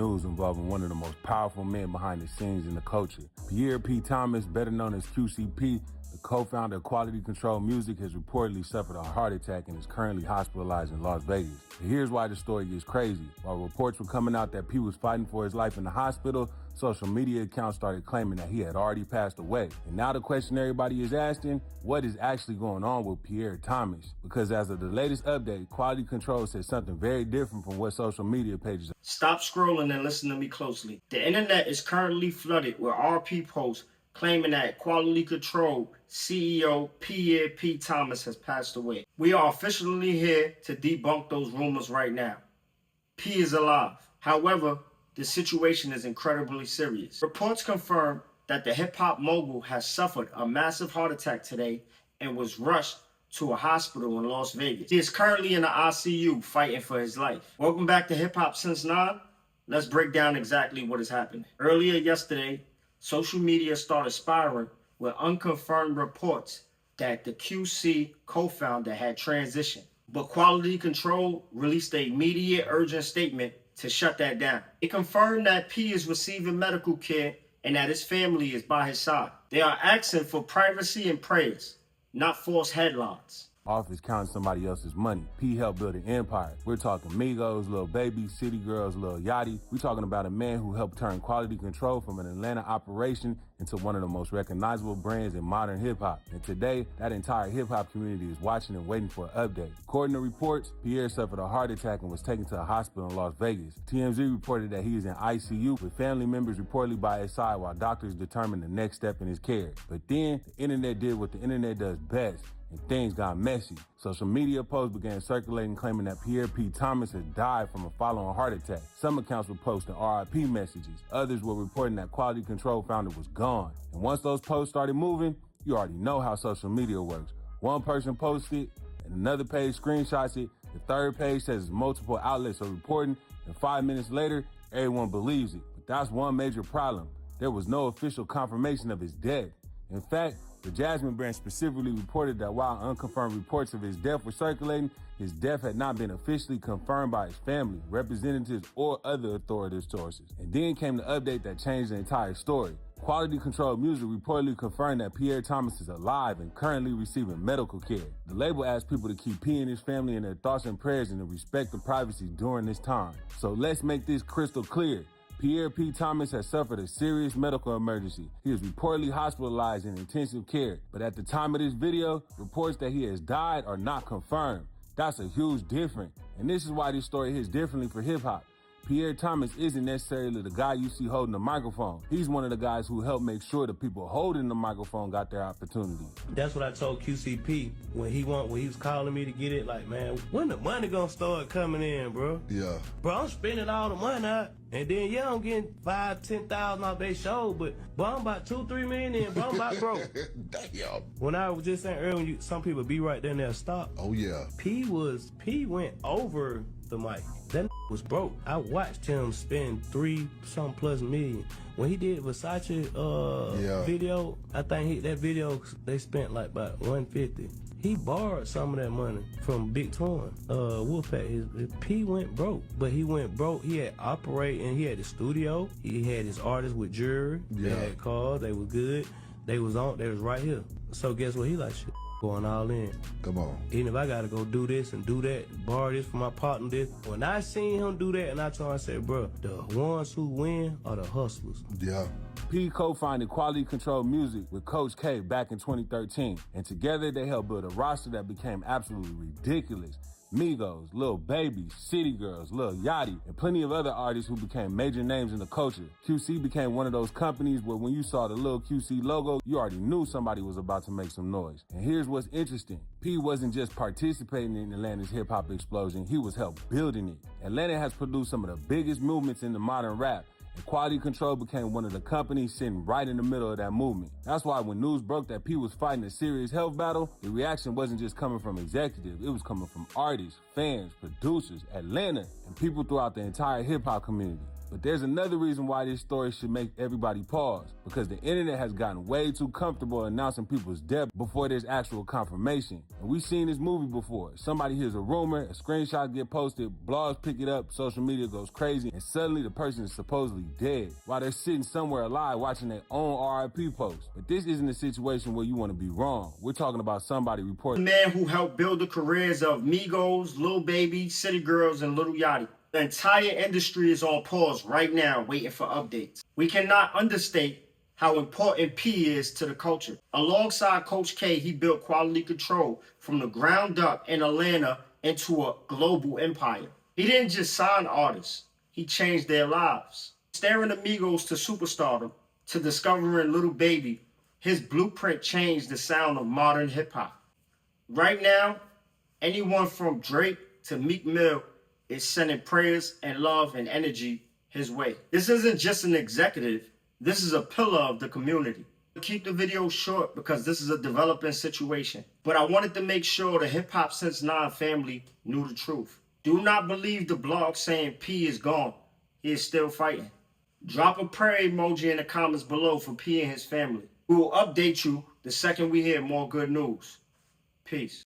News involving one of the most powerful men behind the scenes in the culture. Pierre P. Thomas, better known as QCP, the co-founder of Quality Control Music, has reportedly suffered a heart attack and is currently hospitalized in Las Vegas. And here's why the story gets crazy. While reports were coming out that P was fighting for his life in the hospital, social media accounts started claiming that he had already passed away. And now the question everybody is asking, what is actually going on with Pierre Thomas? Because as of the latest update, Quality Control said something very different from what social media pages. Stop scrolling and listen to me closely. The internet is currently flooded with RP posts claiming that Quality Control CEO Pierre P. Thomas has passed away. We are officially here to debunk those rumors right now. P is alive. However, the situation is incredibly serious. Reports confirm that the hip-hop mogul has suffered a massive heart attack today and was rushed to a hospital in Las Vegas. He is currently in the ICU fighting for his life. Welcome back to Hip Hop Since 9. Let's break down exactly what is happening. Earlier yesterday, social media started spiraling with unconfirmed reports that the QC co-founder had transitioned. But Quality Control released an immediate urgent statement to shut that down. It confirmed that P is receiving medical care and that his family is by his side. They are asking for privacy and prayers, not false headlines. Office counting somebody else's money. P helped build an empire. We're talking Migos, Lil Baby, City Girls, Lil Yachty. We're talking about a man who helped turn Quality Control from an Atlanta operation into one of the most recognizable brands in modern hip-hop. And today, that entire hip-hop community is watching and waiting for an update. According to reports, Pierre suffered a heart attack and was taken to a hospital in Las Vegas. TMZ reported that he is in ICU with family members reportedly by his side while doctors determine the next step in his care. But then, the internet did what the internet does best, and things got messy. Social media posts began circulating claiming that Pierre P. Thomas had died from a following heart attack. Some accounts were posting RIP messages. Others were reporting that Quality Control founder was gone. And once those posts started moving, you already know how social media works. One person posts it, and another page screenshots it. The third page says multiple outlets are reporting, and 5 minutes later, everyone believes it. But that's one major problem. There was no official confirmation of his death. In fact, the Jasmine branch specifically reported that while unconfirmed reports of his death were circulating, his death had not been officially confirmed by his family, representatives, or other authoritative sources. And then came the update that changed the entire story. Quality Control Music reportedly confirmed that Pierre Thomas is alive and currently receiving medical care. The label asked people to keep P and his family in their thoughts and prayers and to respect the privacy during this time. So let's make this crystal clear. Pierre P. Thomas has suffered a serious medical emergency. He is reportedly hospitalized in intensive care, but at the time of this video, reports that he has died are not confirmed. That's a huge difference, and this is why this story hits differently for hip-hop. Pierre Thomas isn't necessarily the guy you see holding the microphone. He's one of the guys who helped make sure the people holding the microphone got their opportunity. That's what I told QCP when he was calling me to get it. Like, man, when the money gonna start coming in, bro? Yeah. Bro, I'm spending all the money out. And then, yeah, I'm getting 5,000-10,000 off their show, but bro, I'm about 2-3 million in, bro. I'm about broke. Damn. When I was just saying earlier, some people be right there and they'll stop. Oh, yeah. P went over the mic. That was broke. I watched him spend 3+ million. When he did Versace video, I think that video, they spent like about 150. He borrowed some of that money from Big Twin, Wolfpack. His P went broke, but he went broke. He had operating, he had the studio. He had his artists with jewelry. Yeah. They had cars. They were good. They was right here. So guess what? He like, shit, going all in. Come on. Even if I gotta go do this and do that, borrow this from my partner, this. When I seen him do that, and I told him, I said, bro, the ones who win are the hustlers. Yeah. P co-founded Quality Control Music with Coach K back in 2013, and together they helped build a roster that became absolutely ridiculous. Migos, Lil Baby, City Girls, Lil Yachty, and plenty of other artists who became major names in the culture. QC became one of those companies where when you saw the Lil QC logo, you already knew somebody was about to make some noise. And here's what's interesting. P wasn't just participating in Atlanta's hip-hop explosion, he was helped building it. Atlanta has produced some of the biggest movements in the modern rap, and Quality Control became one of the companies sitting right in the middle of that movement. That's why when news broke that P was fighting a serious health battle, the reaction wasn't just coming from executives, it was coming from artists, fans, producers, Atlanta, and people throughout the entire hip-hop community. But there's another reason why this story should make everybody pause, because the internet has gotten way too comfortable announcing people's death before there's actual confirmation. And we've seen this movie before. Somebody hears a rumor, a screenshot get posted, blogs pick it up, social media goes crazy, and suddenly the person is supposedly dead while they're sitting somewhere alive watching their own RIP post. But this isn't a situation where you want to be wrong. We're talking about somebody reporting. The man who helped build the careers of Migos, Lil Baby, City Girls, and Lil Yachty. The entire industry is on pause right now, waiting for updates. We cannot understate how important P is to the culture. Alongside Coach K, he built Quality Control from the ground up in Atlanta into a global empire. He didn't just sign artists, he changed their lives. Staring Amigos to superstardom, to discovering Lil Baby, his blueprint changed the sound of modern hip-hop. Right now, anyone from Drake to Meek Mill is sending prayers and love and energy his way. This isn't just an executive, this is a pillar of the community. Keep the video short because this is a developing situation, but I wanted to make sure the Hip Hop Since 9 family knew the truth. Do not believe the blog saying P is gone. He is still fighting. Drop a prayer emoji in the comments below for P and his family. We will update you the second we hear more good news. Peace.